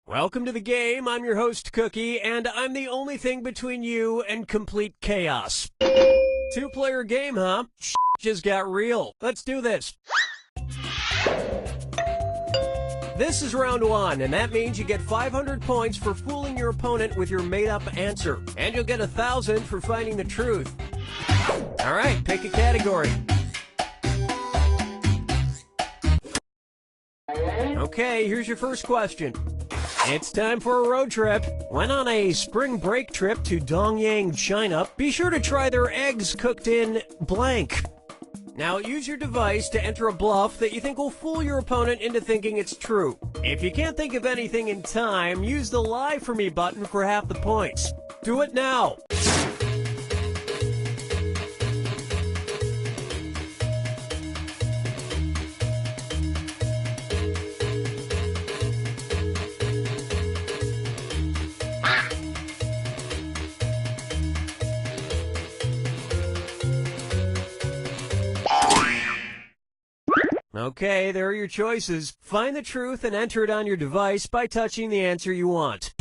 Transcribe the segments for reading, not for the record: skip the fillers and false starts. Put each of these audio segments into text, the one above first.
Welcome to the game. I'm your host, Cookie, and I'm the only thing between you and complete chaos. Two-player game, huh? Just got real. Let's do this. This is round one, and that means you get 500 points for fooling your opponent with your made-up answer. And you'll get 1,000 for finding the truth. All right, pick a category. Okay, here's your first question. It's time for a road trip. Went on a spring break trip to Dongyang, China. Be sure to try their eggs cooked in blank. Now use your device to enter a bluff that you think will fool your opponent into thinking it's true. If you can't think of anything in time, use the Lie For Me button for half the points. Do it now. Okay, there are your choices. Find the truth and enter it on your device by touching the answer you want.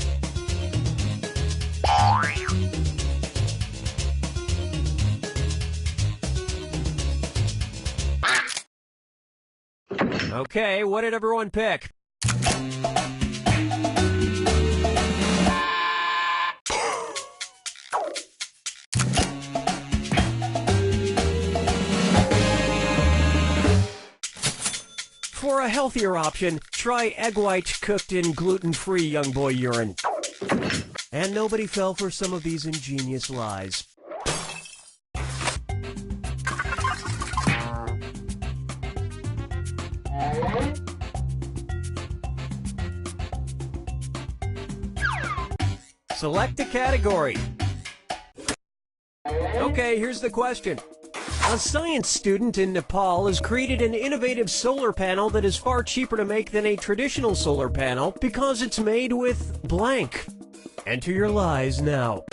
Okay, what did everyone pick? For a healthier option, try egg white cooked in gluten-free young boy urine. And nobody fell for some of these ingenious lies. Select a category. Okay, here's the question. A science student in Nepal has created an innovative solar panel that is far cheaper to make than a traditional solar panel because it's made with blank. Enter your lies now.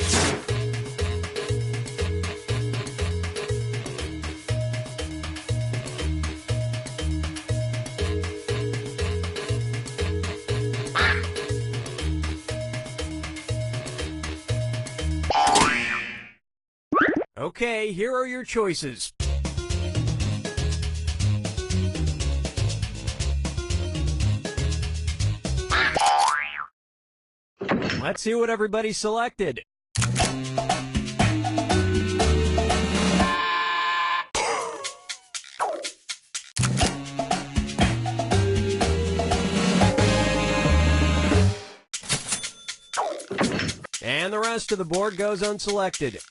Okay, here are your choices. Let's see what everybody selected. And the rest of the board goes unselected.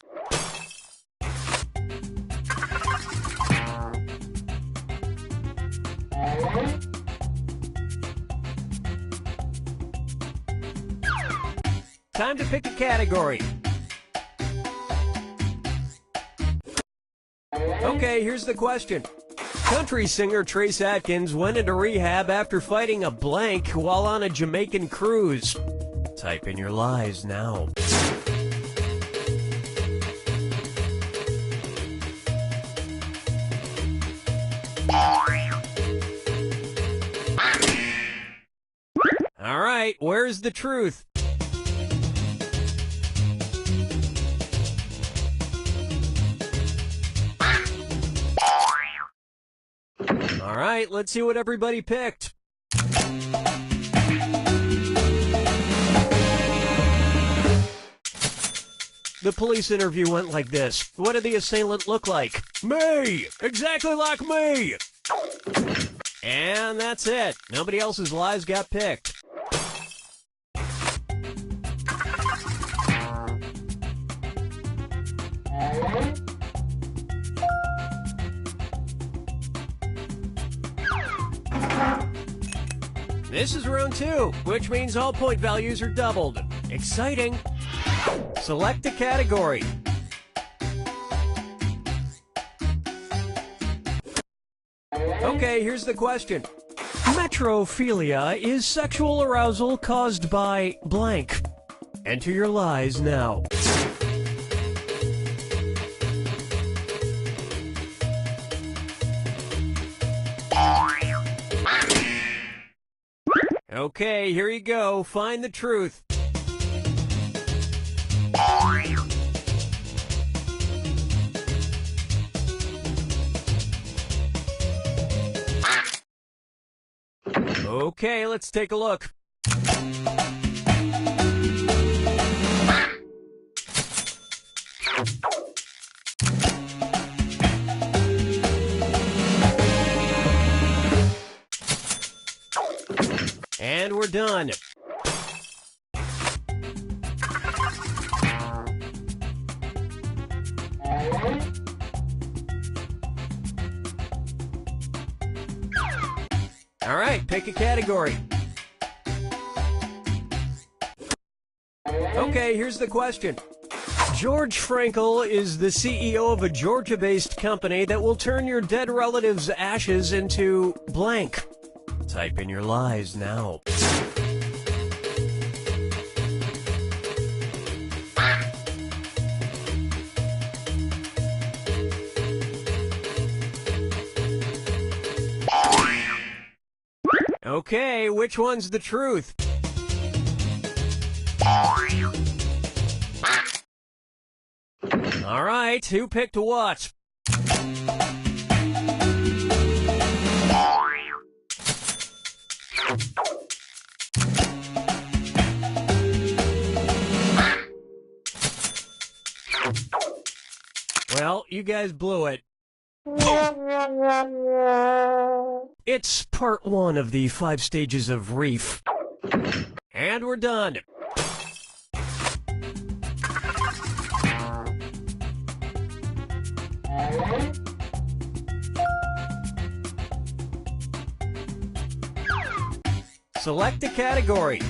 Time to pick a category. Okay, here's the question. Country singer Trace Atkins went into rehab after fighting a blank while on a Jamaican cruise. Type in your lies now. All right, where's the truth? All right, let's see what everybody picked. The police interview went like this. What did the assailant look like? Me! Exactly like me! And that's it. Nobody else's lies got picked. This is round two, which means all point values are doubled. Exciting! Select a category. Okay, here's the question. Metrophilia is sexual arousal caused by blank. Enter your lies now. Okay, here you go. Find the truth. Okay, let's take a look. And we're done. All right, pick a category. Okay, here's the question. George Frankel is the CEO of a Georgia-based company that will turn your dead relative's ashes into blank. Type in your lies now. Okay, which one's the truth? All right, who picked what? Well, you guys blew it. It's part 1 of the 5 stages of reef. And we're done. Select a category.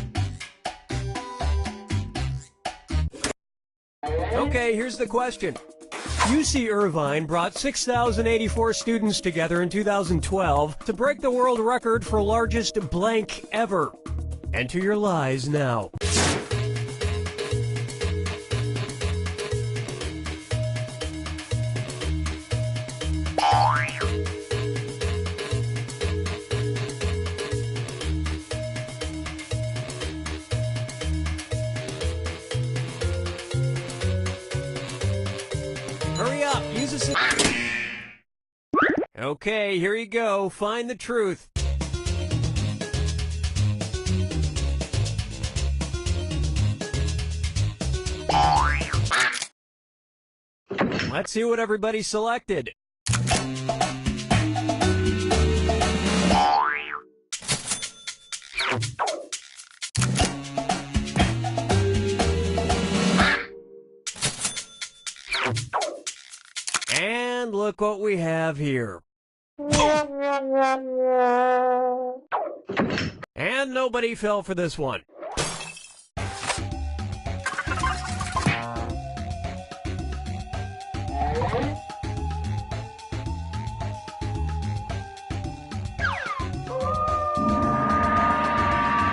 Okay, here's the question. UC Irvine brought 6,084 students together in 2012 to break the world record for largest blank ever. Enter your lies now. Hurry up, use a... Okay, here you go. Find the truth. Let's see what everybody selected. And look what we have here. And nobody fell for this one.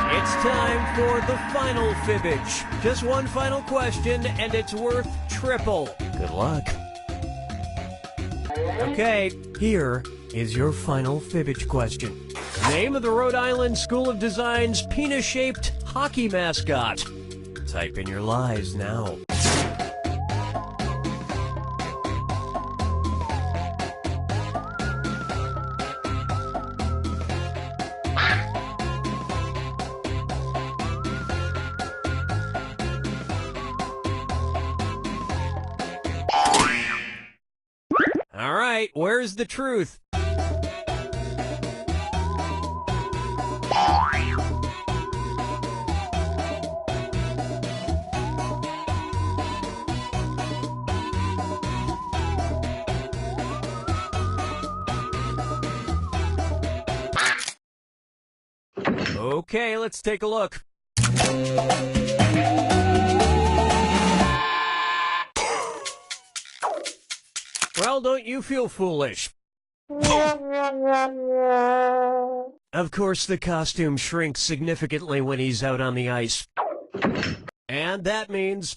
It's time for the final fibbage. Just one final question, and it's worth triple. Good luck. Okay, here is your final fibbage question. Name of the Rhode Island School of Design's penis-shaped hockey mascot. Type in your lies now. All right, where's the truth? Okay, let's take a look. Well, don't you feel foolish? Of course, the costume shrinks significantly when he's out on the ice. And that means...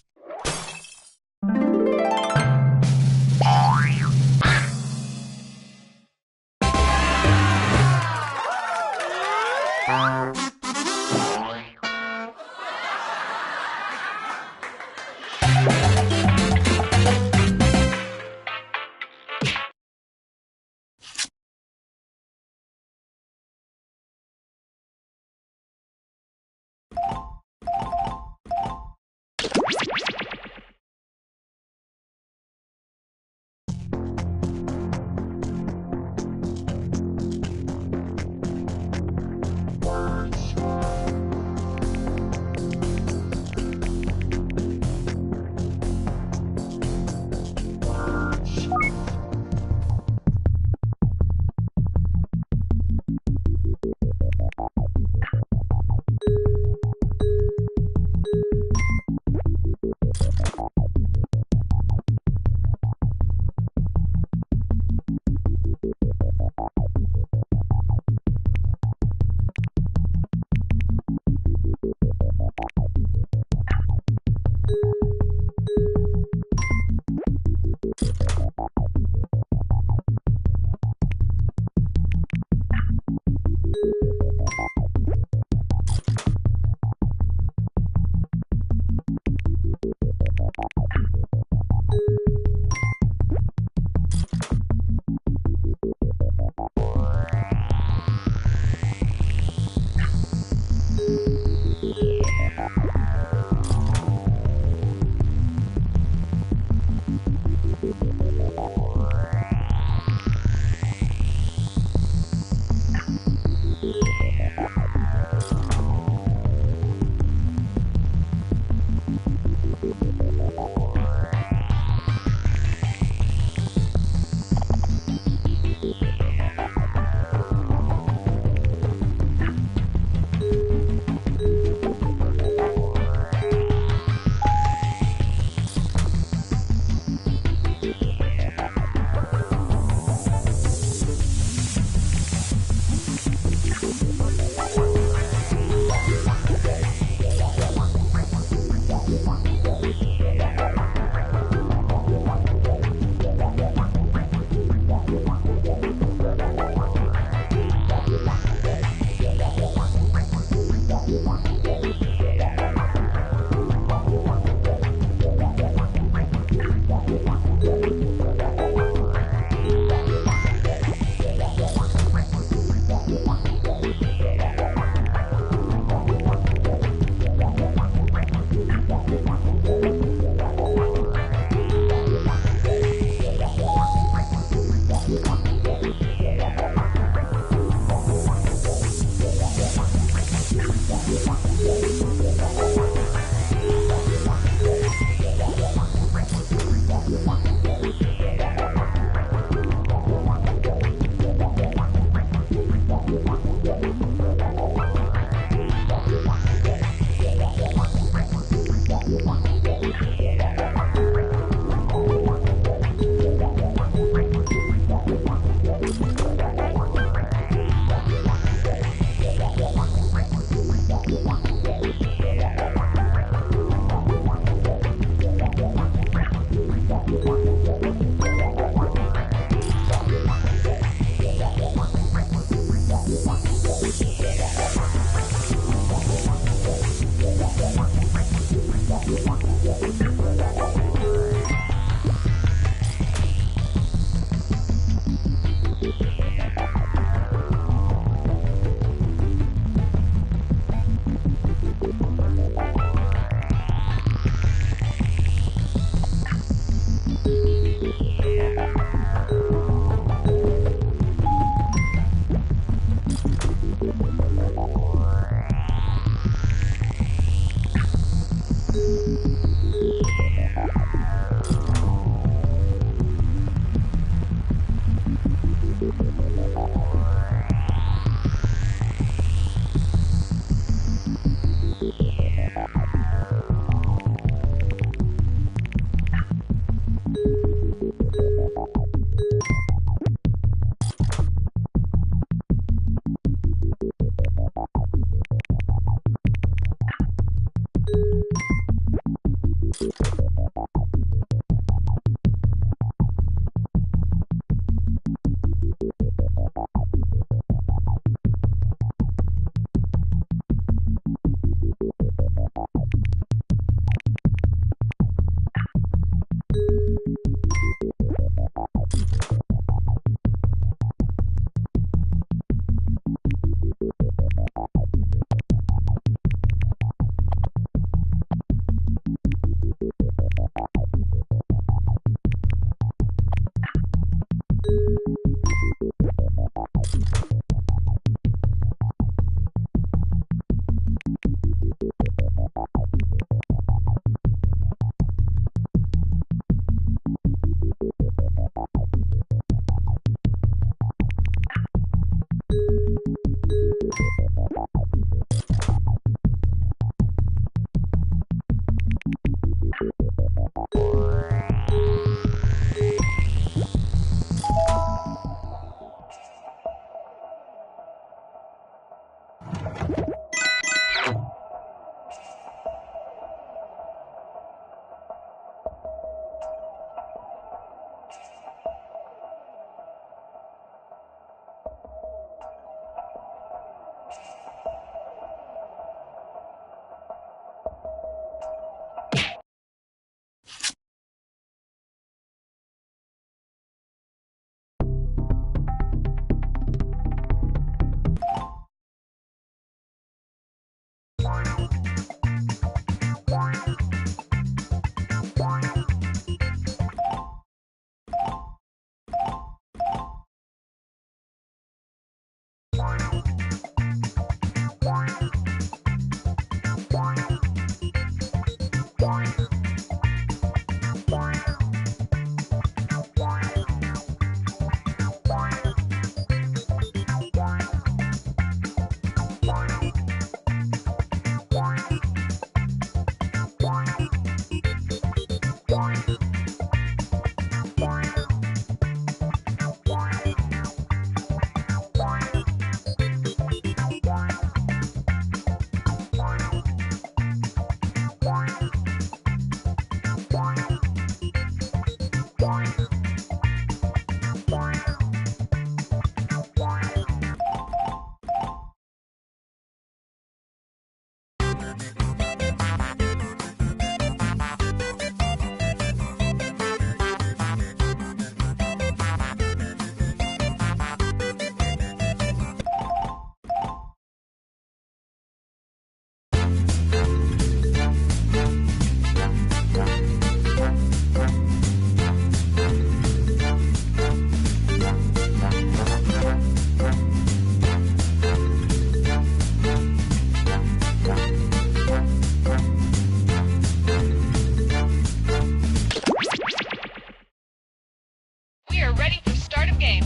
Start of game.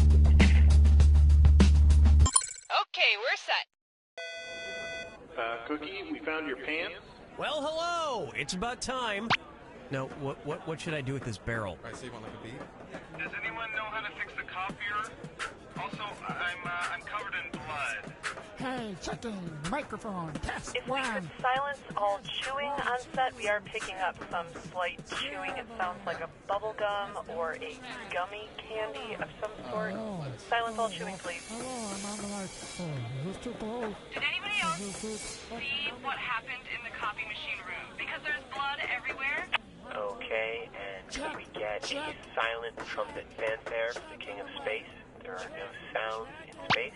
Okay, we're set. Cookie, we found your pants. Well, hello! It's about time. Now, what should I do with this barrel? Right, so you want like a beat? Does anyone know how to fix the copier? Also, I'm covered in blood. Hey, checking microphone, test If we could silence all chewing on set, we are picking up some slight chewing. It sounds like a bubble gum or a gummy candy of some sort. Silence all chewing, please. Hello, I'm on the microphone. Is this too close? Did anybody else see what happened in the copy machine room? Because there's blood everywhere. Okay, and can we get a silent trumpet fanfare for the King of Space? There are no sounds in space.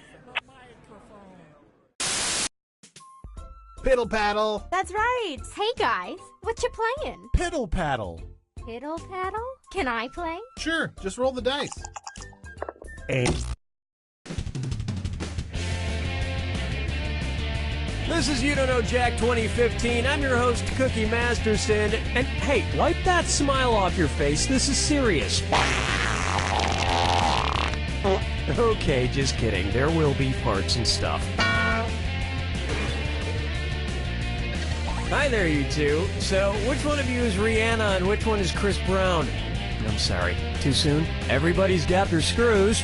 Piddle paddle. That's right. Hey guys, what you playing? Piddle paddle. Piddle paddle? Can I play? Sure, just roll the dice. This is You Don't Know Jack 2015. I'm your host, Cookie Masterson. And hey, wipe that smile off your face. This is serious. Okay, just kidding. There will be farts and stuff. Hi there, you two. So, which one of you is Rihanna and which one is Chris Brown? I'm sorry. Too soon? Everybody's got their screws.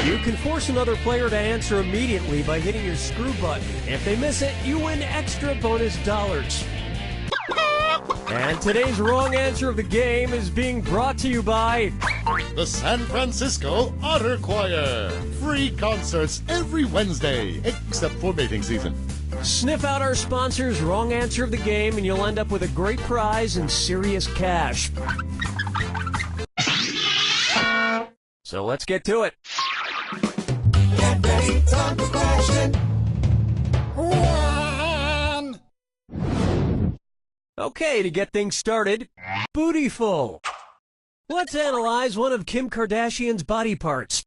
You can force another player to answer immediately by hitting your screw button. If they miss it, you win extra bonus dollars. And today's wrong answer of the game is being brought to you by the San Francisco Otter Choir. Free concerts every Wednesday, except for mating season. Sniff out our sponsor's wrong answer of the game and you'll end up with a great prize and serious cash. So let's get to it. Get ready, time for question. One. Okay, to get things started, Bootyful. Let's analyze one of Kim Kardashian's body parts.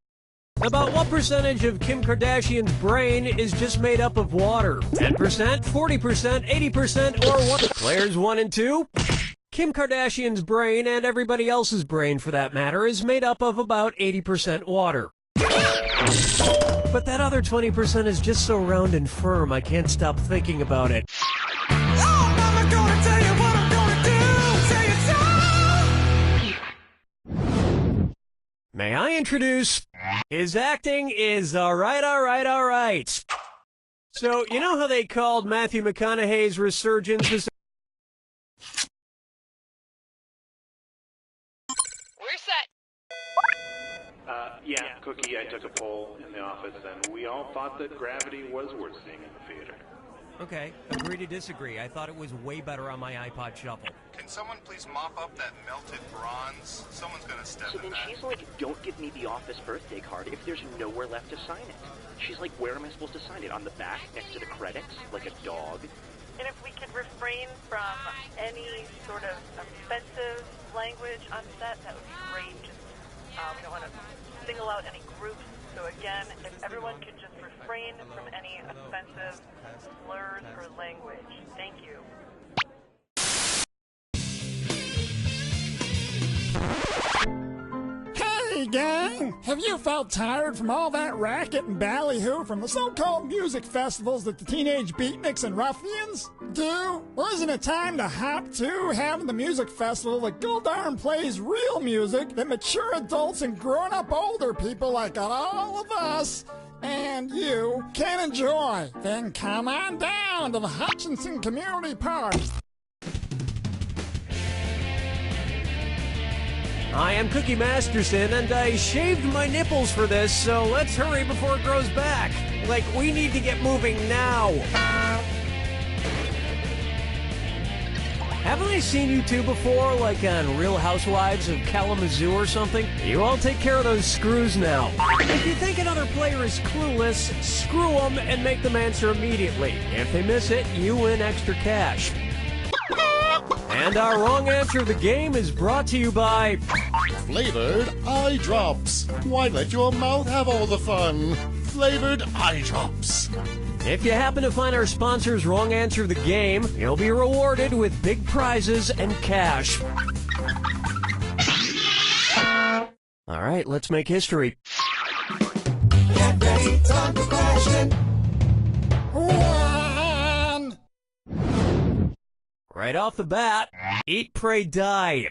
About what percentage of Kim Kardashian's brain is just made up of water? 10%, 40%, 80%, or what? Players 1 and 2. Kim Kardashian's brain, and everybody else's brain for that matter, is made up of about 80% water. But that other 20% is just so round and firm, I can't stop thinking about it. Oh, Mama, gonna tell you what I'm gonna do. Say it so. May I introduce... His acting is alright. So, you know how they called Matthew McConaughey's resurgence? We're set. Yeah, Cookie, I took a poll in the office, and we all thought that Gravity was worth seeing in the theater. Okay, agree to disagree. I thought it was way better on my iPod Shuffle. Can someone please mop up that melted bronze? Someone's gonna step So in then that. she's like, don't give me the office birthday card if there's nowhere left to sign it. She's like, where am I supposed to sign it? On the back, next to the credits, like a dog? And if we could refrain from any sort of offensive language on set, that would be great. Just, we don't want to single out any groups. So again, if everyone could just refrain from any offensive slurs or language. Thank you. Hey, gang! Have you felt tired from all that racket and ballyhoo from the so-called music festivals that the teenage beatniks and ruffians do? Well, isn't it time to hop to having the music festival that Goldarn plays real music that mature adults and grown-up older people like all of us and you can enjoy? Then come on down to the Hutchinson Community Park. I am Cookie Masterson, and I shaved my nipples for this, so let's hurry before it grows back. Like, we need to get moving now. Haven't I seen you two before, like on Real Housewives of Kalamazoo or something? You all take care of those screws now. If you think another player is clueless, screw them and make them answer immediately. If they miss it, you win extra cash. And our wrong answer of the game is brought to you by... Flavored eye drops. Why let your mouth have all the fun? Flavored eye drops. If you happen to find our sponsor's wrong answer of the game, you'll be rewarded with big prizes and cash. All right, let's make history. Get ready, time for question. 1. Right off the bat, Eat, Pray, Die.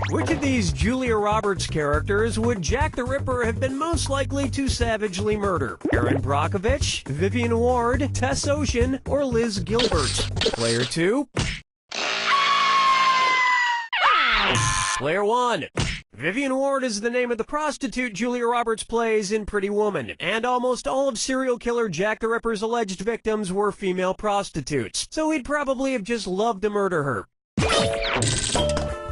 Which of these Julia Roberts characters would Jack the Ripper have been most likely to savagely murder? Erin Brockovich, Vivian Ward, Tess Ocean, or Liz Gilbert? Player 2. Player 1. Vivian Ward is the name of the prostitute Julia Roberts plays in Pretty Woman, and almost all of serial killer Jack the Ripper's alleged victims were female prostitutes, so he'd probably have just loved to murder her.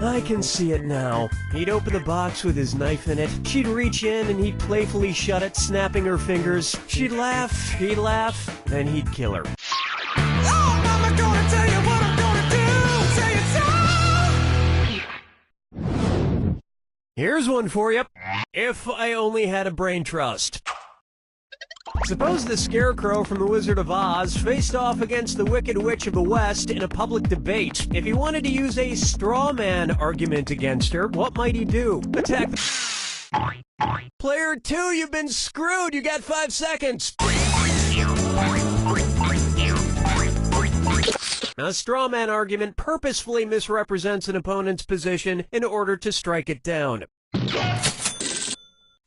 I can see it now. He'd open the box with his knife in it, she'd reach in and he'd playfully shut it, snapping her fingers. She'd laugh, he'd laugh, then he'd kill her. Oh, Mama, gonna tell you what I'm gonna do. Say it so. Here's one for you. If I only had a brain trust. Suppose the Scarecrow from The Wizard of Oz faced off against the Wicked Witch of the West in a public debate. If he wanted to use a straw man argument against her, what might he do? Attack the... Player 2, you've been screwed. You got 5 seconds. A straw man argument purposefully misrepresents an opponent's position in order to strike it down.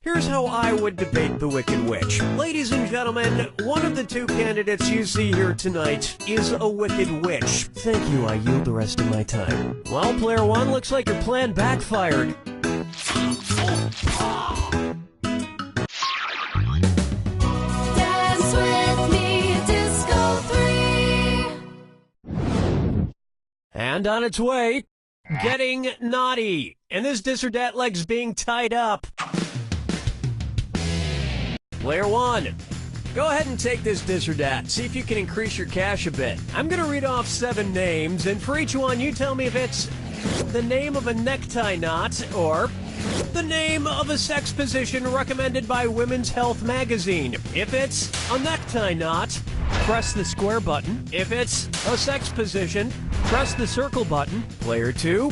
Here's how I would debate the Wicked Witch. Ladies and gentlemen, one of the two candidates you see here tonight is a Wicked Witch. Thank you, I yield the rest of my time. Well, Player 1, looks like your plan backfired. Dance with me, Disco 3. And on its way, getting naughty. And this dis or dat leg's being tied up. Player 1, go ahead and take this dis or dat. See if you can increase your cash a bit. I'm going to read off 7 names, and for each one, you tell me if it's the name of a necktie knot or the name of a sex position recommended by Women's Health magazine. If it's a necktie knot, press the square button. If it's a sex position, press the circle button. Player 2,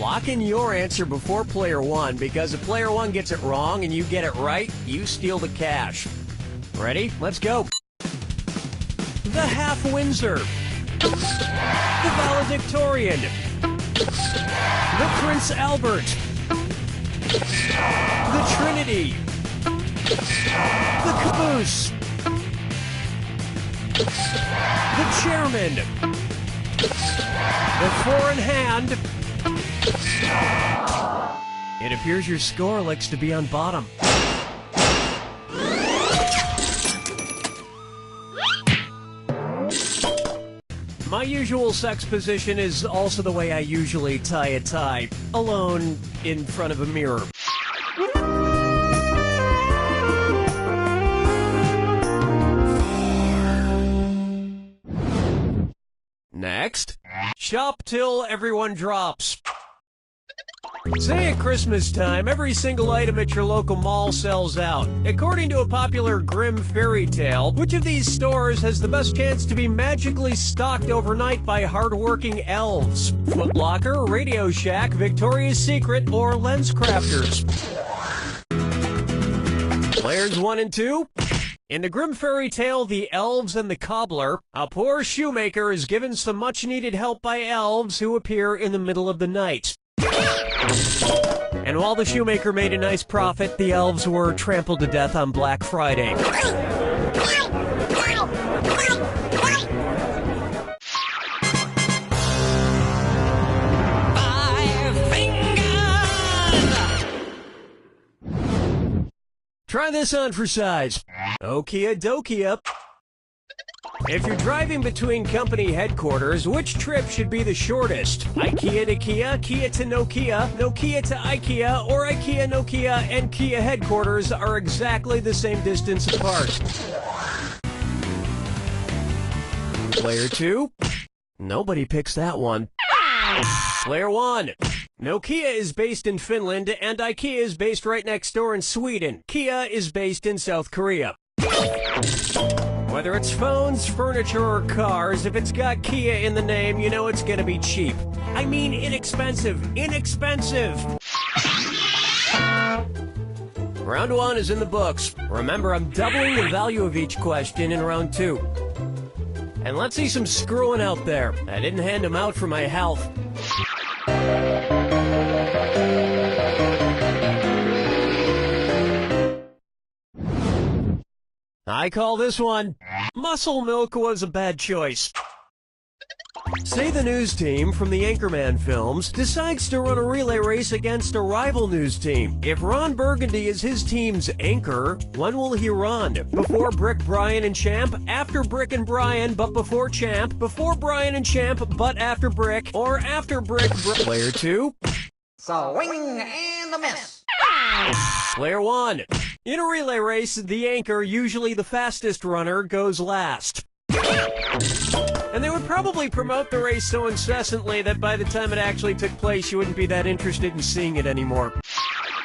lock in your answer before Player 1, because if Player 1 gets it wrong and you get it right, you steal the cash. Ready? Let's go. The Half Windsor. The Valedictorian. The Prince Albert. The Trinity. The Caboose. The Chairman. The Four in Hand. It appears your score likes to be on bottom. My usual sex position is also the way I usually tie a tie, alone in front of a mirror. Next, shop till everyone drops. Say at Christmas time, every single item at your local mall sells out. According to a popular grim fairy tale, which of these stores has the best chance to be magically stocked overnight by hardworking elves? Foot Locker, Radio Shack, Victoria's Secret, or LensCrafters? Players 1 and 2? In the grim fairy tale, The Elves and the Cobbler, a poor shoemaker is given some much-needed help by elves who appear in the middle of the night. And while the shoemaker made a nice profit, the elves were trampled to death on Black Friday. Try this on for size. Okia dokia. If you're driving between company headquarters, which trip should be the shortest? IKEA to Kia, Kia to Nokia, Nokia to IKEA, or IKEA, Nokia, and Kia headquarters are exactly the same distance apart. Player 2? Nobody picks that one. Player 1. Nokia is based in Finland, and IKEA is based right next door in Sweden. Kia is based in South Korea. Whether it's phones, furniture, or cars, if it's got Kia in the name, you know it's gonna be cheap. I mean inexpensive. Inexpensive! Round 1 is in the books. Remember, I'm doubling the value of each question in round 2. And let's see some screwing out there. I didn't hand them out for my health. I call this one, Muscle Milk was a bad choice. Say the news team from the Anchorman films decides to run a relay race against a rival news team. If Ron Burgundy is his team's anchor, when will he run? Before Brick, Brian, and Champ, after Brick and Brian, but before Champ, before Brian and Champ, but after Brick, or after Brick, Player 2. Swing and a miss. Player 1. In a relay race, the anchor, usually the fastest runner, goes last. And they would probably promote the race so incessantly that by the time it actually took place, you wouldn't be that interested in seeing it anymore.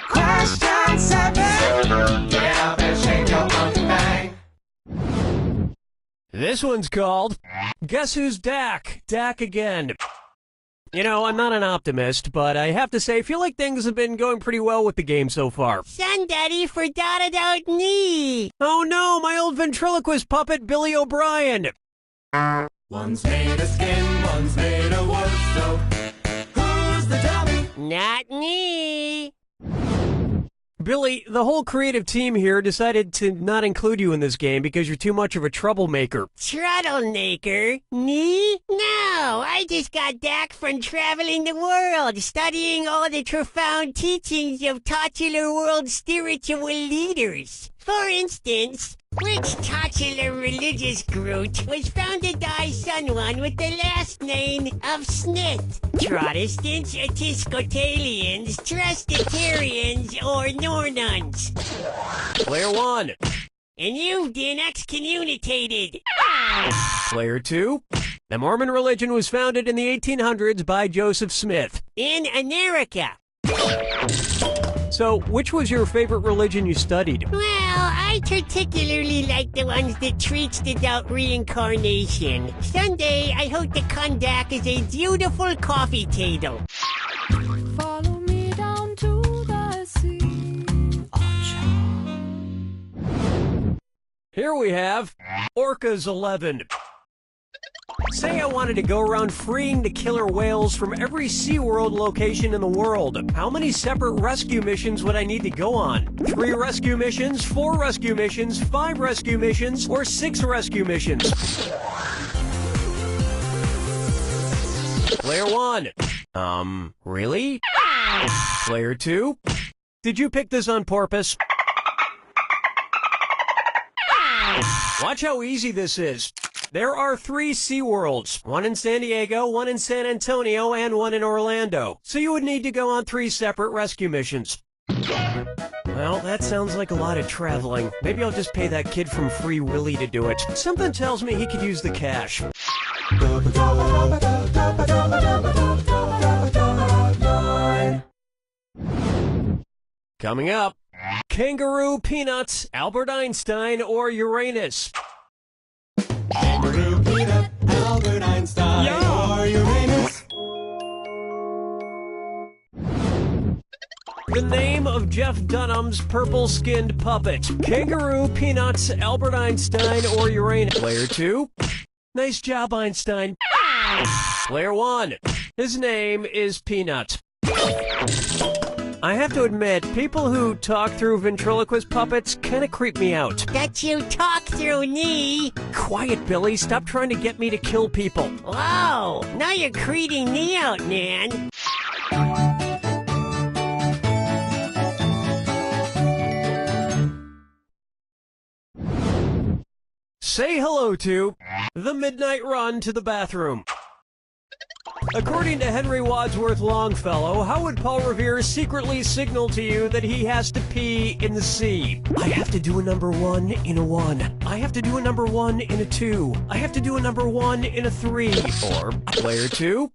Question 7. Get up and shake your monkey bang. This one's called, Guess Who's Dak? Dak again. You know, I'm not an optimist, but I have to say, I feel like things have been going pretty well with the game so far. Somebody forgot about me. Oh no, my old ventriloquist puppet, Billy O'Brien. One's made of skin, one's made of wood, so who's the dummy? Not me. Billy, the whole creative team here decided to not include you in this game because you're too much of a troublemaker. Troublemaker? Me? No, I just got back from traveling the world, studying all the profound teachings of titular world spiritual leaders. For instance, which titular religious group was founded by someone with the last name of Smith? Protestants, Episcopalians, Presbyterians, or Nornuns? Player 1. And you've been excommunicated. Player 2. The Mormon religion was founded in the 1800s by Joseph Smith. In America. So, which was your favorite religion you studied? Well, I particularly like the ones that treats about reincarnation. Someday, I hope to come back as a beautiful coffee table. Follow me down to the sea. Here we have Orcas 11. Say I wanted to go around freeing the killer whales from every SeaWorld location in the world. How many separate rescue missions would I need to go on? 3 rescue missions, 4 rescue missions, 5 rescue missions, or 6 rescue missions? Player 1. Really? Player 2. Did you pick this on purpose? Watch how easy this is. There are 3 SeaWorlds, one in San Diego, one in San Antonio, and one in Orlando. So you would need to go on 3 separate rescue missions. Well, that sounds like a lot of traveling. Maybe I'll just pay that kid from Free Willy to do it. Something tells me he could use the cash. Coming up, Kangaroo, Peanuts, Albert Einstein, or Uranus? Kangaroo, peanut, Albert Einstein, or Uranus. The name of Jeff Dunham's purple-skinned puppet. Kangaroo, Peanuts, Albert Einstein, or Uranus? Player 2. Nice job, Einstein. Player 1. His name is Peanut. I have to admit, people who talk through ventriloquist puppets kind of creep me out. That you talk through me. Quiet, Billy. Stop trying to get me to kill people. Whoa, now you're creeping me out, man. Say hello to the midnight run to the bathroom. According to Henry Wadsworth Longfellow, how would Paul Revere secretly signal to you that he has to pee in the sea? I have to do a number 1 in a 1. I have to do a number 1 in a 2. I have to do a number 1 in a 3. Or player 2.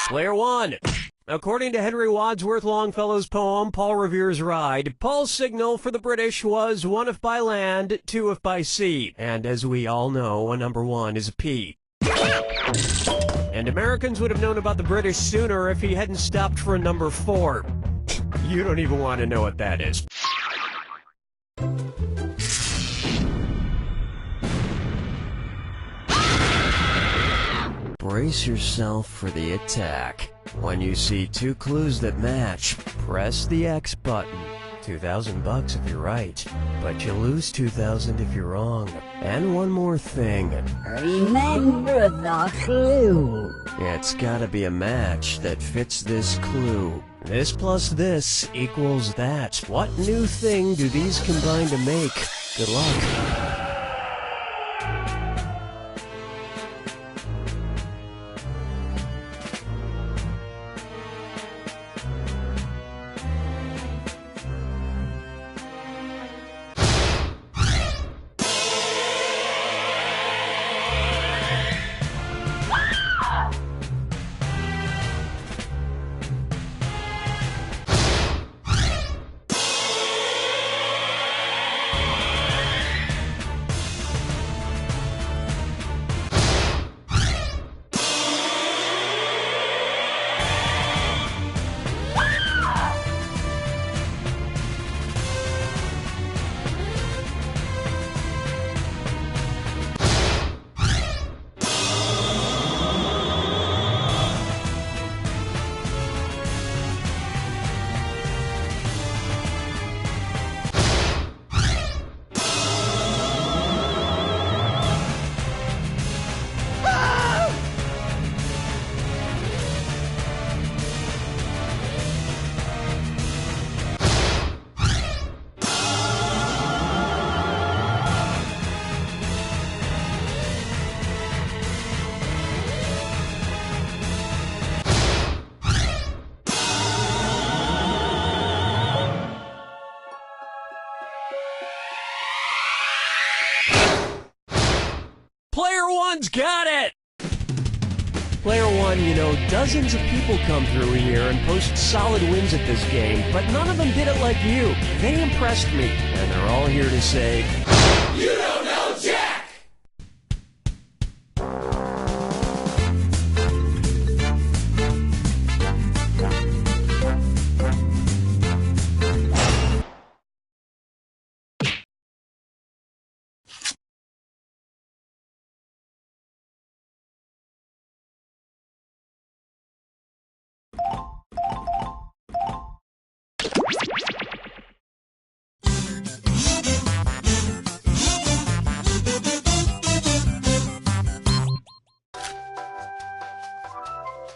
Player 1. According to Henry Wadsworth Longfellow's poem, Paul Revere's Ride, Paul's signal for the British was 1 if by land, 2 if by sea. And as we all know, a number 1 is a P. And Americans would have known about the British sooner if he hadn't stopped for a number 4. You don't even want to know what that is. Brace yourself for the attack. When you see 2 clues that match, press the X button. $2,000 if you're right, but you lose $2,000 if you're wrong. And one more thing. Remember the clue. It's gotta be a match that fits this clue. This plus this equals that. What new thing do these combine to make? Good luck. Player one's got it! Player one, you know, dozens of people come through here and post solid wins at this game, but none of them did it like you. They impressed me, and they're all here to say, "You don't know Jack!"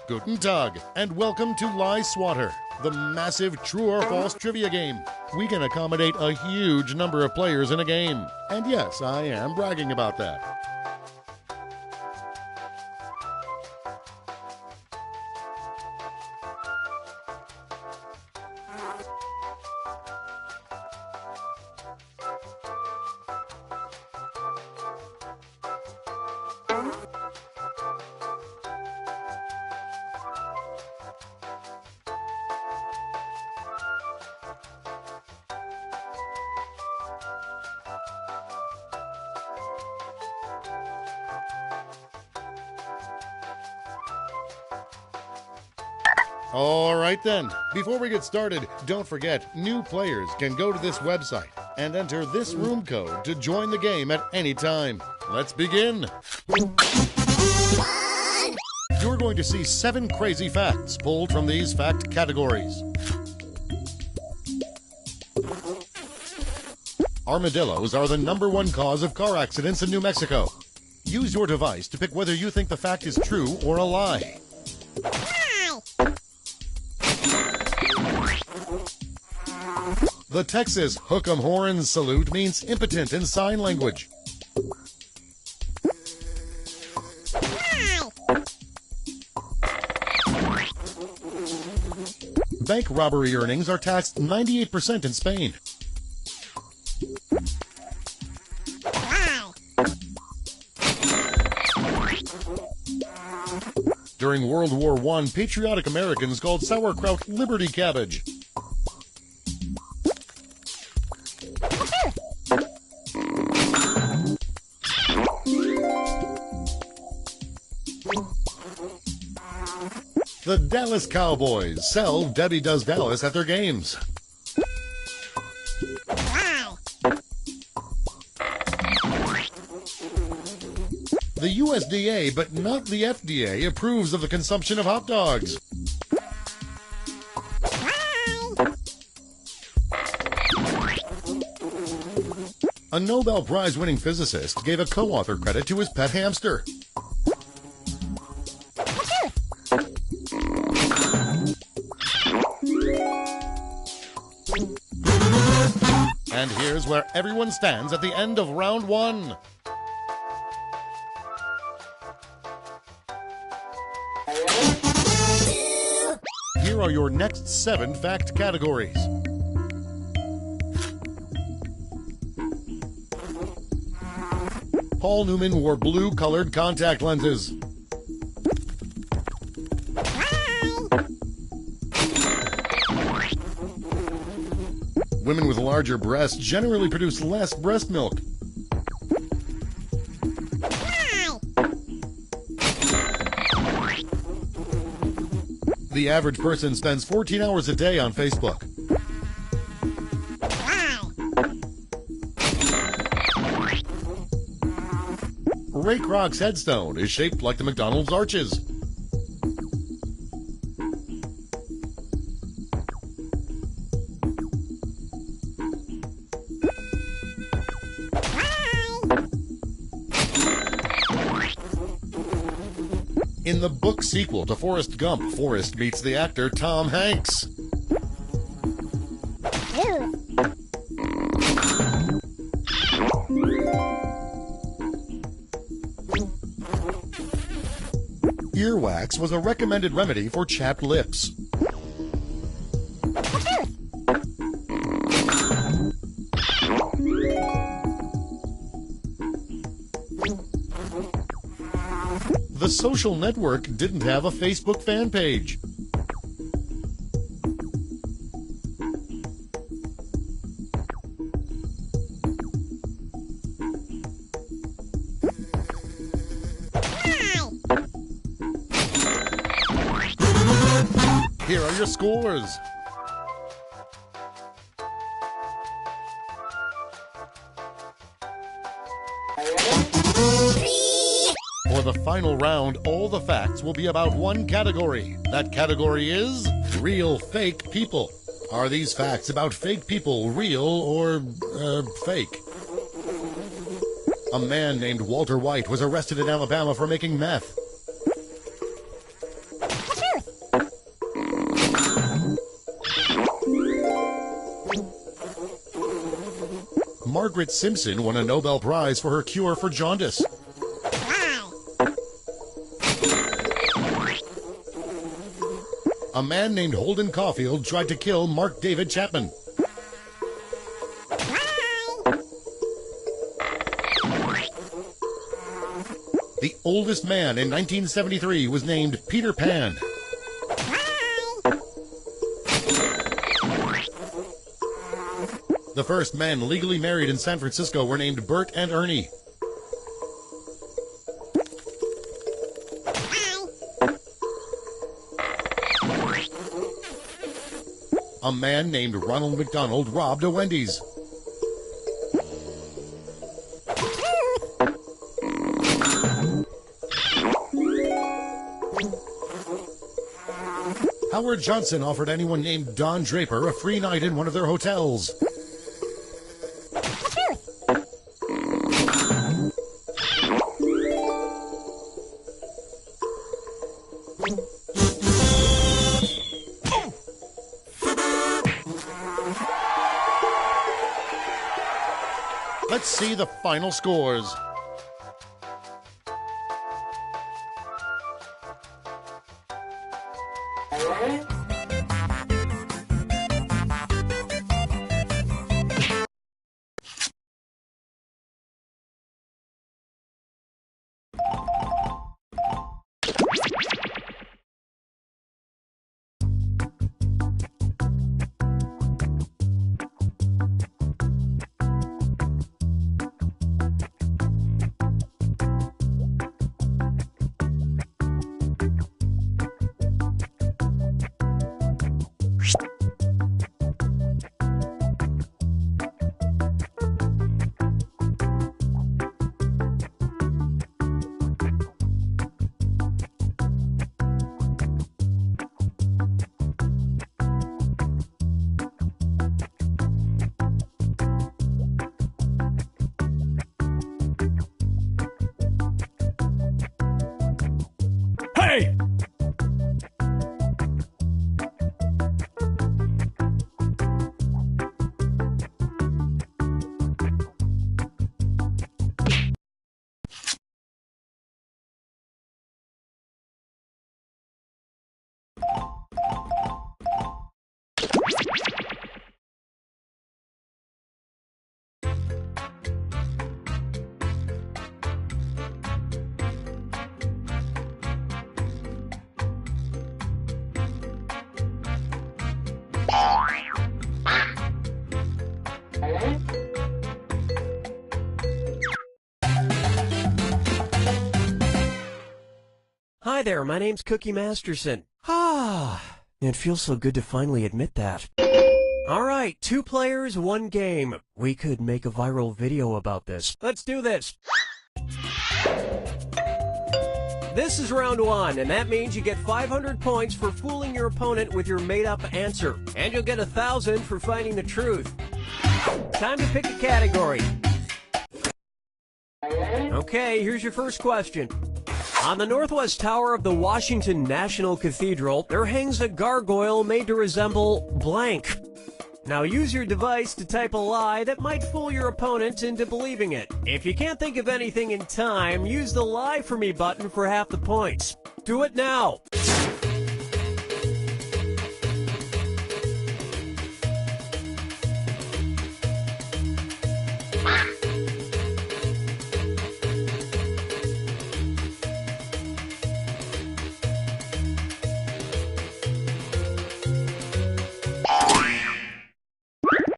Guten Tag, and welcome to Lie Swatter, the massive true or false trivia game. We can accommodate a huge number of players in a game. And yes, I am bragging about that. All right then, before we get started, don't forget, new players can go to this website and enter this room code to join the game at any time. Let's begin. You're going to see 7 crazy facts pulled from these fact categories. Armadillos are the #1 cause of car accidents in New Mexico. Use your device to pick whether you think the fact is true or a lie. The Texas hook 'em horns salute means impotent in sign language. Bank robbery earnings are taxed 98% in Spain. During World War I, patriotic Americans called sauerkraut Liberty cabbage. The Dallas Cowboys sell Debbie Does Dallas at their games. The USDA, but not the FDA, approves of the consumption of hot dogs. A Nobel Prize-winning physicist gave a co-author credit to his pet hamster. And here's where everyone stands at the end of round one. Here are your next 7 fact categories. Paul Newman wore blue-colored contact lenses. Women with larger breasts generally produce less breast milk. The average person spends 14 hours a day on Facebook. Ray Kroc's headstone is shaped like the McDonald's arches. In the book sequel to Forrest Gump, Forrest meets the actor Tom Hanks. Earwax was a recommended remedy for chapped lips. The Social Network didn't have a Facebook fan page. Here are your scores. For the final round, all the facts will be about one category. That category is real fake people. Are these facts about fake people real or fake? A man named Walter White was arrested in Alabama for making meth. Margaret Simpson won a Nobel Prize for her cure for jaundice. A man named Holden Caulfield tried to kill Mark David Chapman. The oldest man in 1973 was named Peter Pan. The first men legally married in San Francisco were named Bert and Ernie. A man named Ronald McDonald robbed a Wendy's. Howard Johnson offered anyone named Don Draper a free night in one of their hotels. Let's see the final scores. Hey! Hi there, my name's Cookie Masterson. It feels so good to finally admit that. Alright, 2 players, 1 game. We could make a viral video about this. Let's do this! This is round 1, and that means you get 500 points for fooling your opponent with your made-up answer. And you'll get 1,000 for finding the truth. Time to pick a category. Okay, here's your first question. On the northwest tower of the Washington National Cathedral, there hangs a gargoyle made to resemble blank. Now use your device to type a lie that might fool your opponent into believing it. If you can't think of anything in time, use the Lie For Me button for half the points. Do it now!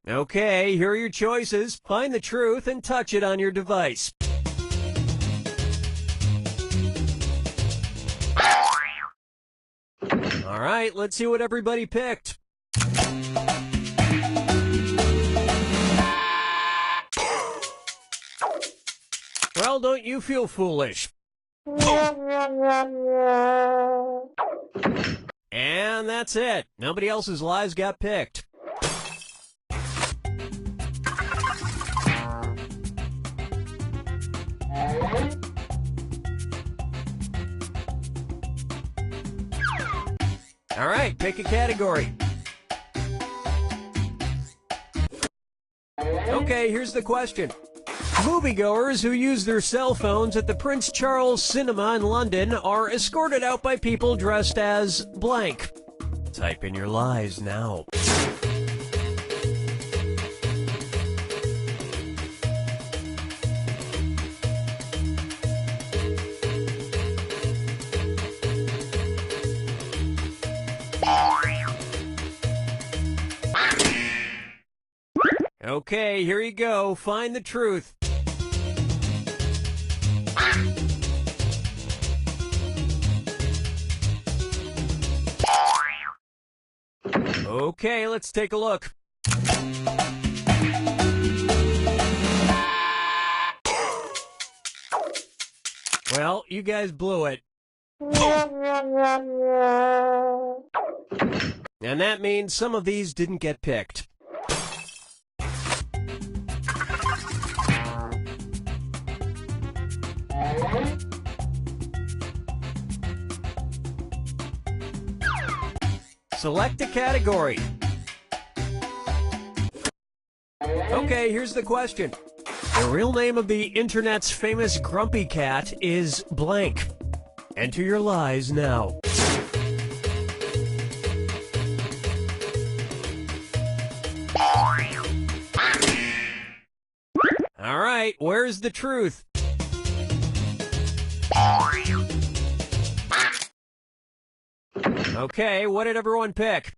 Okay, here are your choices. Find the truth and touch it on your device. Alright, let's see what everybody picked. Well, don't you feel foolish. And that's it. Nobody else's lies got picked. All right, pick a category. Okay, here's the question. Moviegoers who use their cell phones at the Prince Charles Cinema in London are escorted out by people dressed as blank. Type in your lies now. Okay, here you go. Find the truth. Okay, let's take a look. Well, you guys blew it. And that means some of these didn't get picked. Select a category. Okay, here's the question. The real name of the internet's famous grumpy cat is blank. Enter your lies now. All right, where's the truth? Okay, what did everyone pick?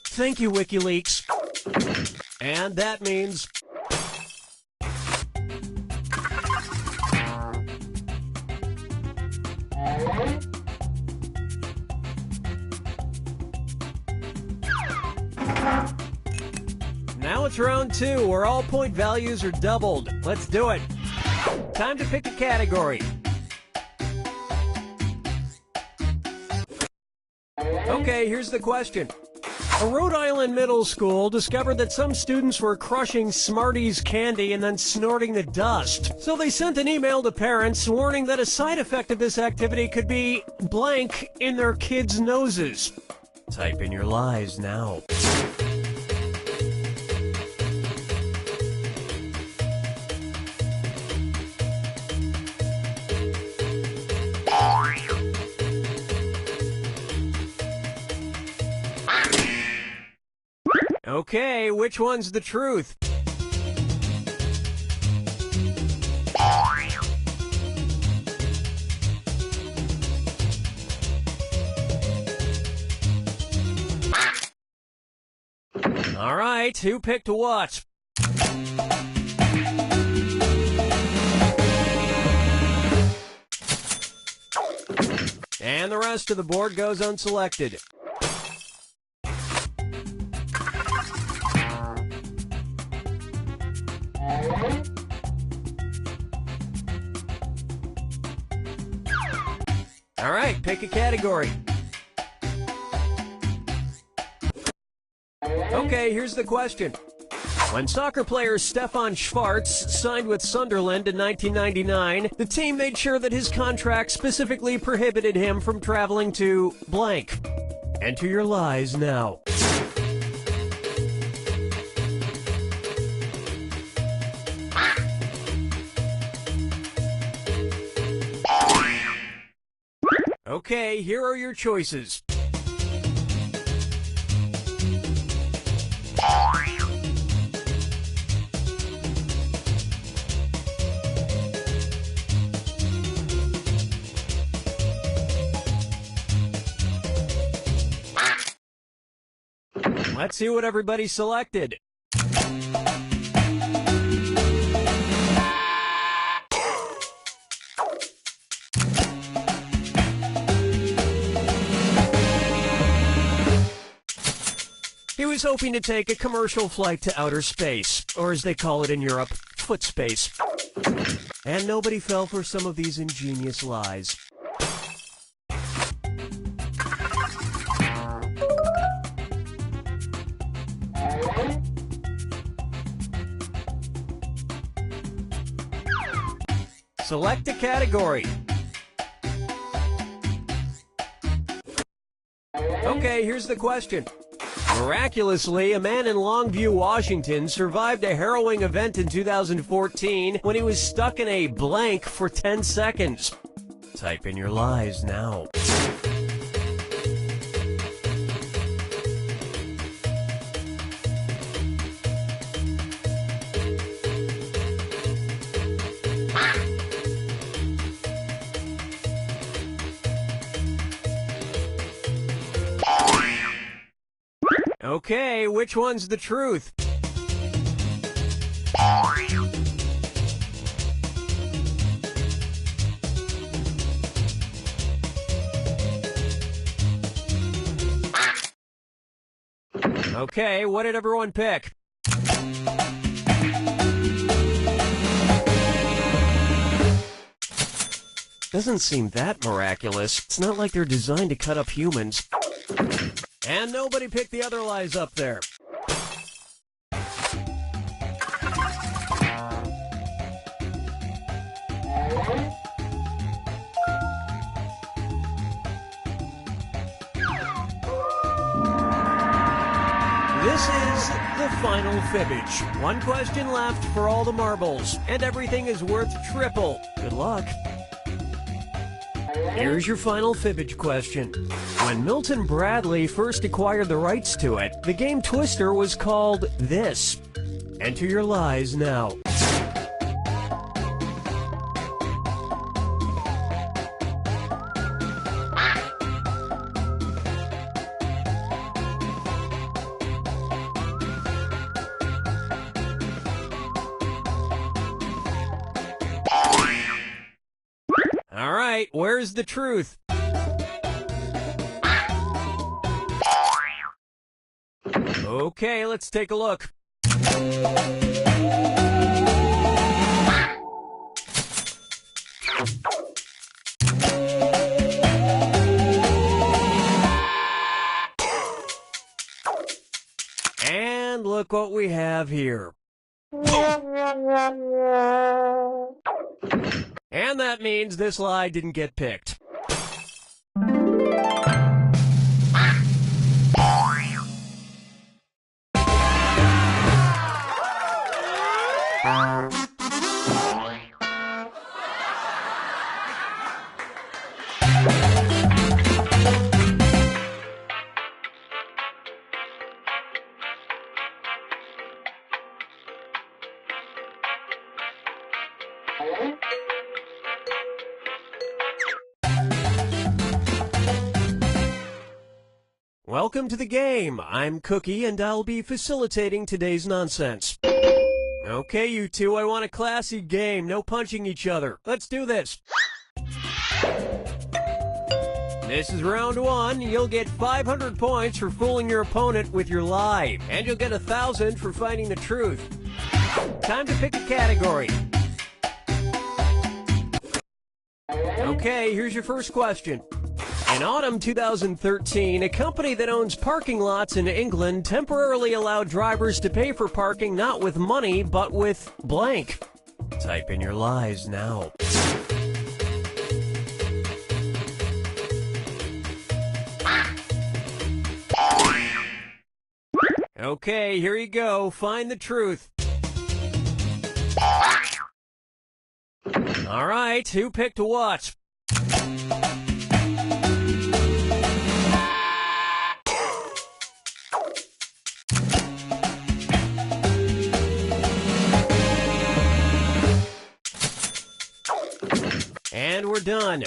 Thank you, WikiLeaks. And that means... Now it's round 2, where all point values are doubled. Let's do it. Time to pick a category. Okay, here's the question. A Rhode Island middle school discovered that some students were crushing Smarties candy and then snorting the dust. So they sent an email to parents warning that a side effect of this activity could be blank in their kids' noses. Type in your lies now. Okay, which one's the truth? All right, who picked what? And the rest of the board goes unselected. All right, pick a category. Okay, here's the question. When soccer player Stefan Schwarz signed with Sunderland in 1999, the team made sure that his contract specifically prohibited him from traveling to blank. Enter your lies now. Okay, here are your choices. Let's see what everybody selected. He was hoping to take a commercial flight to outer space, or as they call it in Europe, footspace. And nobody fell for some of these ingenious lies. Select a category. Okay, here's the question. Miraculously, a man in Longview, Washington survived a harrowing event in 2014 when he was stuck in a blank for 10 seconds. Type in your lies now. Okay, which one's the truth? Okay, what did everyone pick? Doesn't seem that miraculous. It's not like they're designed to cut up humans. And nobody picked the other lies up there. This is the final fibbage. One question left for all the marbles, and everything is worth triple. Good luck. Here's your final fibbage question. When Milton Bradley first acquired the rights to it, the game Twister was called this. Enter your lies now. All right, where's the truth? Okay, let's take a look. And look what we have here. And that means this lie didn't get picked. Welcome to the game. I'm Cookie, and I'll be facilitating today's nonsense. Okay, you two, I want a classy game. No punching each other. Let's do this. This is round one. You'll get 500 points for fooling your opponent with your lie, and you'll get 1,000 for finding the truth. Time to pick a category. Okay, here's your first question. In autumn 2013, a company that owns parking lots in England temporarily allowed drivers to pay for parking not with money, but with blank. Type in your lies now. Okay, here you go. Find the truth. All right, who picked what? And we're done.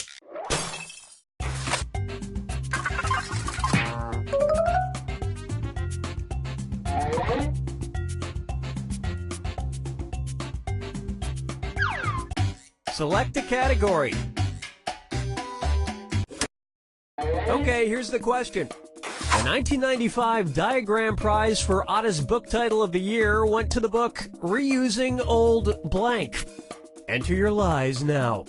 Select a category. Okay, here's the question. The 1995 Diagram Prize for Oddest Book Title of the Year went to the book Reusing Old Blank. Enter your lies now.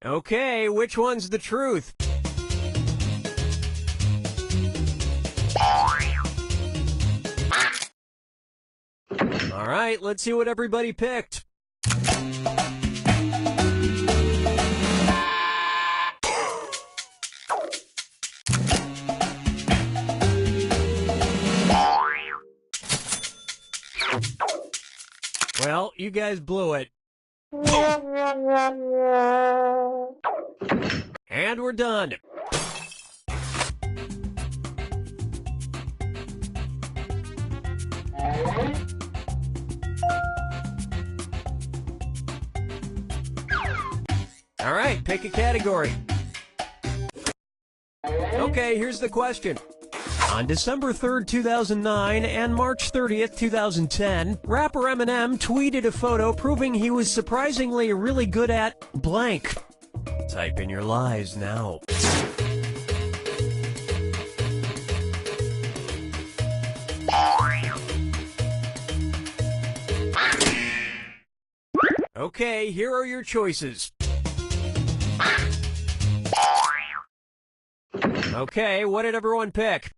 Okay, which one's the truth? All right, let's see what everybody picked. Well, you guys blew it. And we're done. All right, pick a category. Okay, here's the question. On December 3rd, 2009 and March 30th, 2010, rapper Eminem tweeted a photo proving he was surprisingly really good at blank. Type in your lies now. Okay, here are your choices. Okay, what did everyone pick?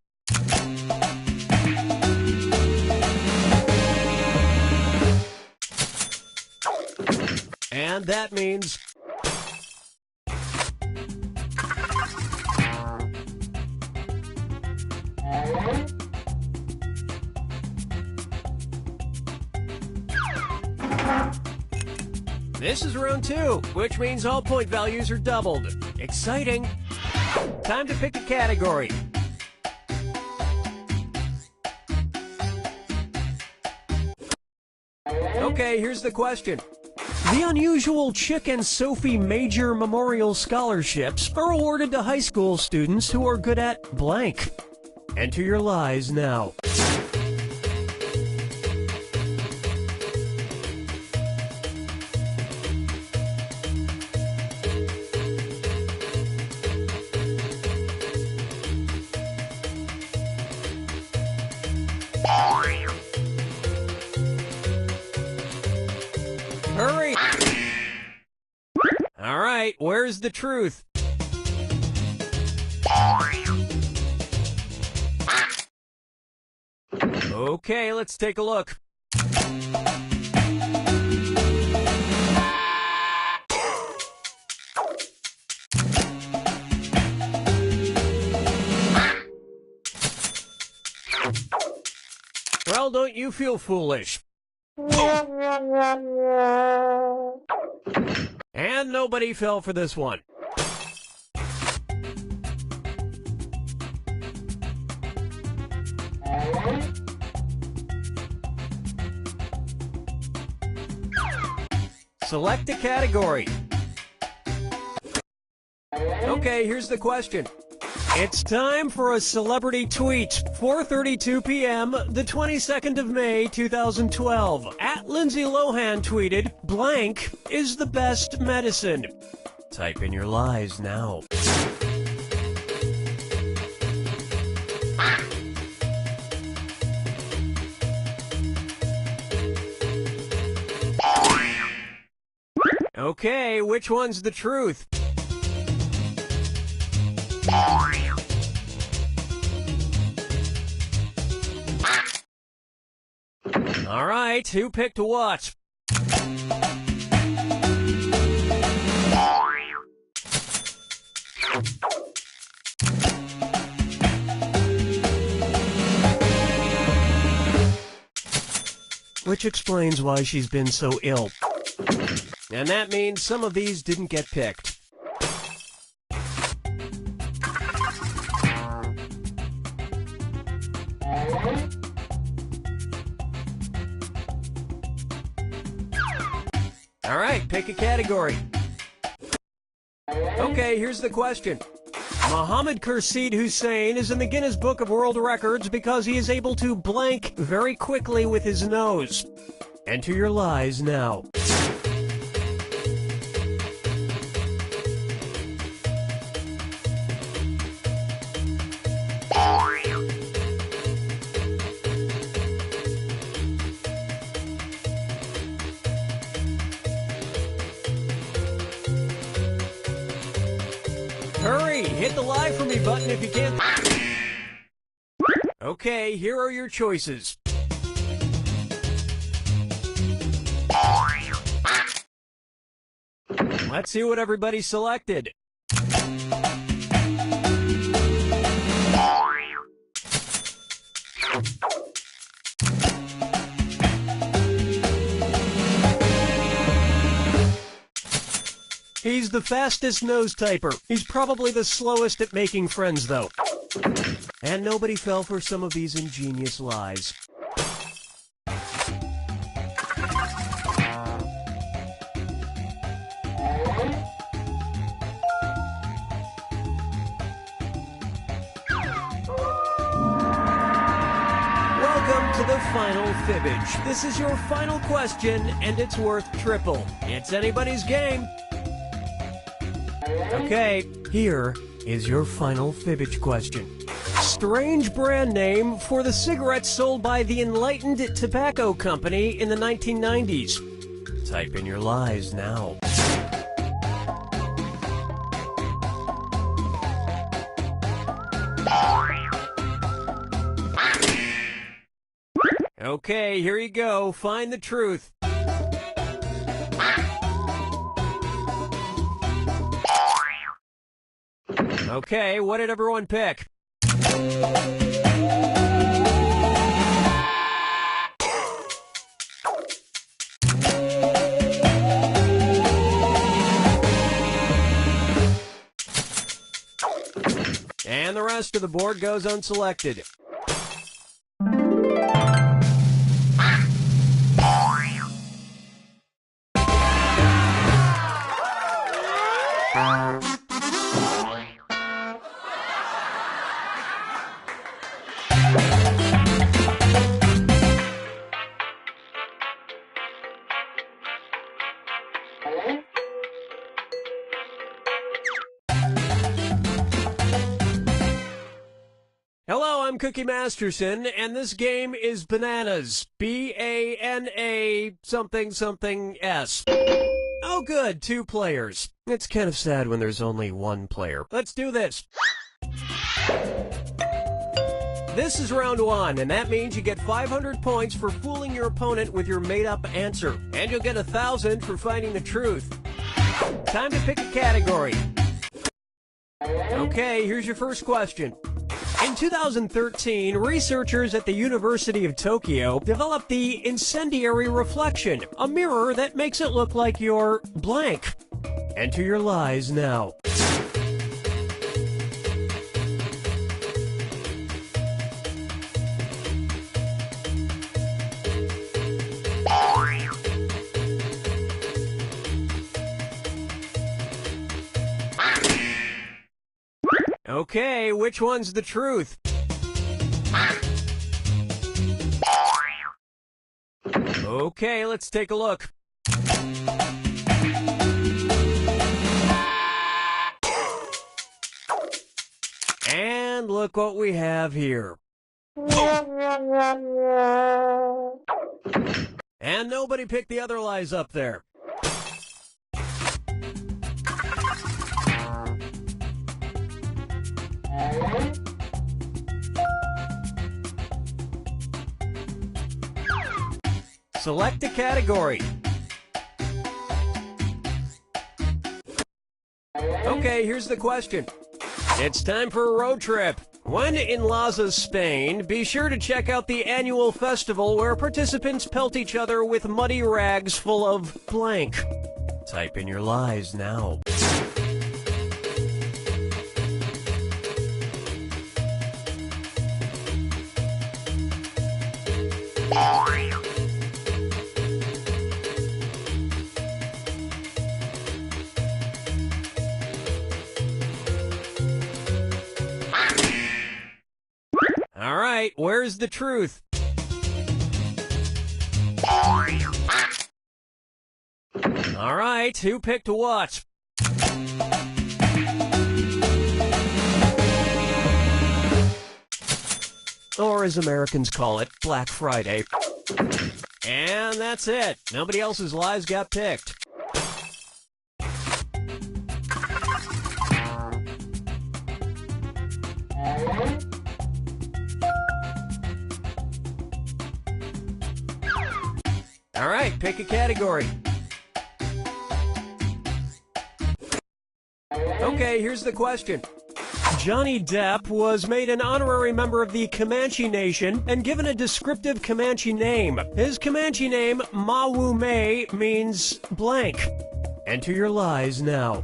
And that means... This is round two, which means all point values are doubled. Exciting! Time to pick a category. Okay, here's the question. The unusual Chick and Sophie Major Memorial Scholarships are awarded to high school students who are good at blank. Enter your lies now. is the truth? Okay, let's take a look. Well, don't you feel foolish? And nobody fell for this one. Select a category. Okay, here's the question. It's time for a celebrity tweet. 4:32 p.m., the 22nd of May, 2012. At Lindsay Lohan tweeted, "Blank is the best medicine." Type in your lies now. Okay, which one's the truth? All right, who picked what? Which explains why she's been so ill. And that means some of these didn't get picked. All right, pick a category. Okay, here's the question. Mohammed Khurshid Hussain is in the Guinness Book of World Records because he is able to blank very quickly with his nose. Enter your lies now. Hurry, hit the lie for me button if you can't. Okay, here are your choices. Let's see what everybody selected. He's the fastest nose typer. He's probably the slowest at making friends, though. And nobody fell for some of these ingenious lies. Welcome to the final fibbage. This is your final question, and it's worth triple. It's anybody's game. Okay, here is your final fibbage question. Strange brand name for the cigarettes sold by the Enlightened Tobacco Company in the 1990s. Type in your lies now. Okay, here you go. Find the truth. Okay, what did everyone pick? And the rest of the board goes unselected. Hello, I'm Cookie Masterson, and this game is Bananas. B-A-N-A something something S. Oh good, 2 players. It's kind of sad when there's only 1 player. Let's do this. This is round 1, and that means you get 500 points for fooling your opponent with your made-up answer. And you'll get 1,000 for finding the truth. Time to pick a category. Okay, here's your first question. In 2013, researchers at the University of Tokyo developed the incendiary reflection, a mirror that makes it look like you're blank. Enter your lies now. Okay, which one's the truth? Okay, let's take a look. And look what we have here. And nobody picked the other lies up there. Select a category. Okay, here's the question. It's time for a road trip. When in Laza, Spain, be sure to check out the annual festival where participants pelt each other with muddy rags full of blank. Type in your lies now. All right, where's the truth? All right, who picked what? Or as Americans call it, Black Friday. And that's it. Nobody else's lies got picked. All right, pick a category. Okay, here's the question. Johnny Depp was made an honorary member of the Comanche Nation and given a descriptive Comanche name. His Comanche name, Mawume, means blank. Enter your lies now.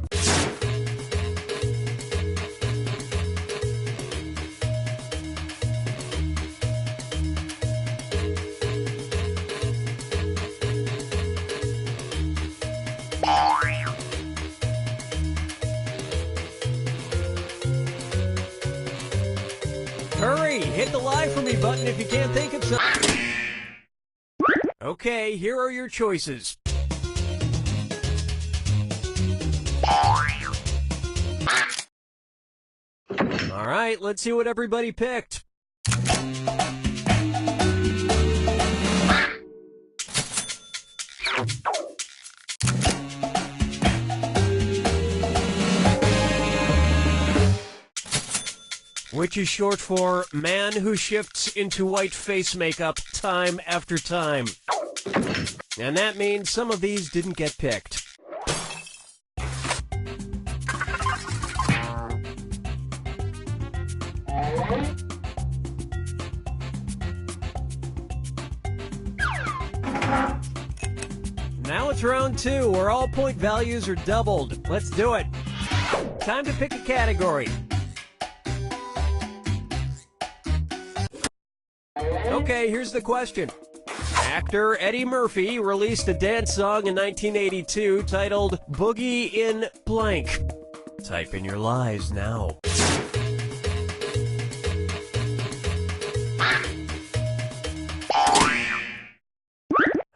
Hurry, hit the lie for me button if you can't think of something. Okay, here are your choices. All right, let's see what everybody picked. Which is short for man who shifts into white face makeup time after time. And that means some of these didn't get picked. Now it's round 2, where all point values are doubled. Let's do it. Time to pick a category. Okay, here's the question. Actor Eddie Murphy released a dance song in 1982 titled Boogie in Blank. Type in your lies now.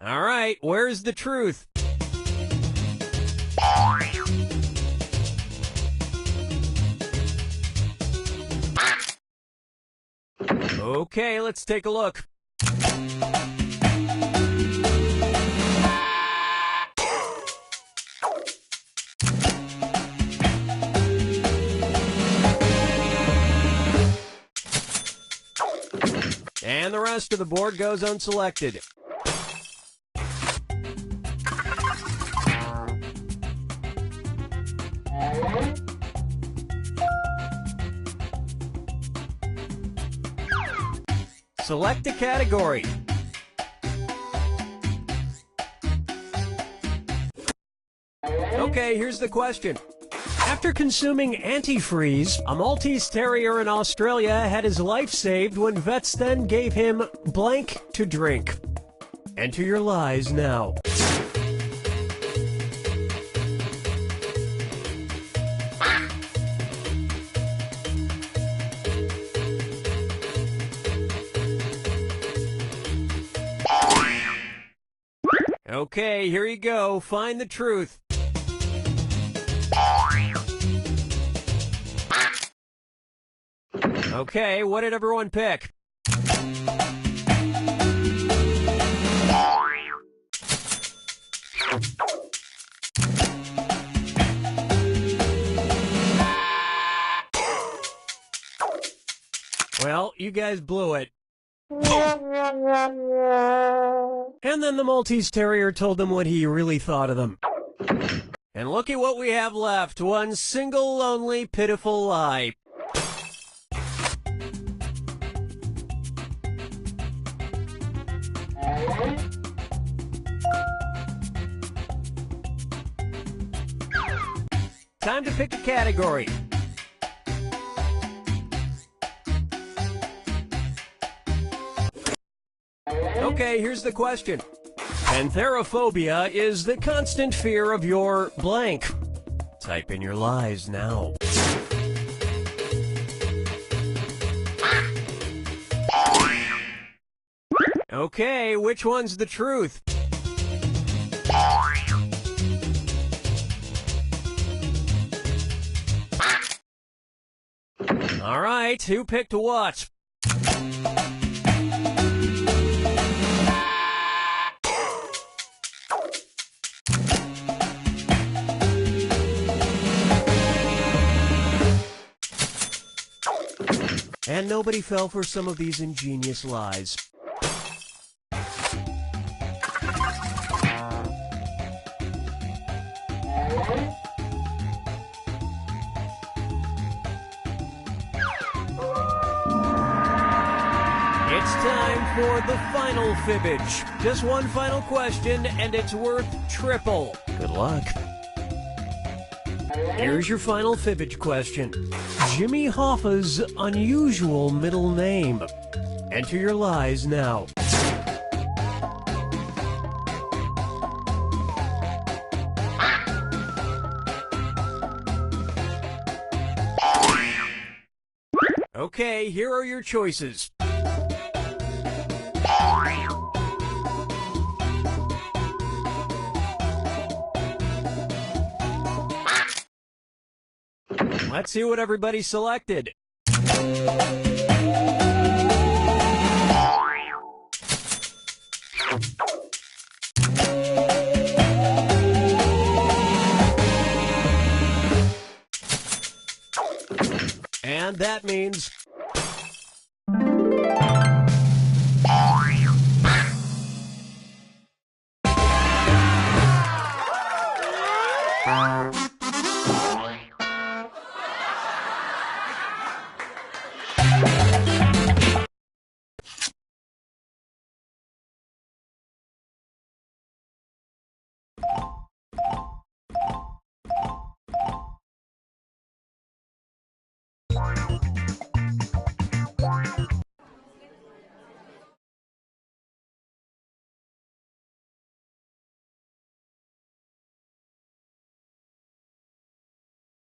All right, where's the truth? Okay, let's take a look. And the rest of the board goes unselected. Select a category. Okay, here's the question. After consuming antifreeze, a Maltese Terrier in Australia had his life saved when vets then gave him blank to drink. Enter your lies now. Okay, here you go. Find the truth. Okay, what did everyone pick? Well, you guys blew it. And then the Maltese Terrier told them what he really thought of them. And look at what we have left. One single, lonely, pitiful lie. Time to pick a category. Okay, here's the question. Pantherophobia is the constant fear of your blank. Type in your lies now. Okay, which one's the truth? All right, who picked what? And nobody fell for some of these ingenious lies. It's time for the final fibbage. Just one final question, and it's worth triple. Good luck. Here's your final fibbage question. Jimmy Hoffa's unusual middle name. Enter your lies now. Okay, here are your choices. Let's see what everybody selected. And that means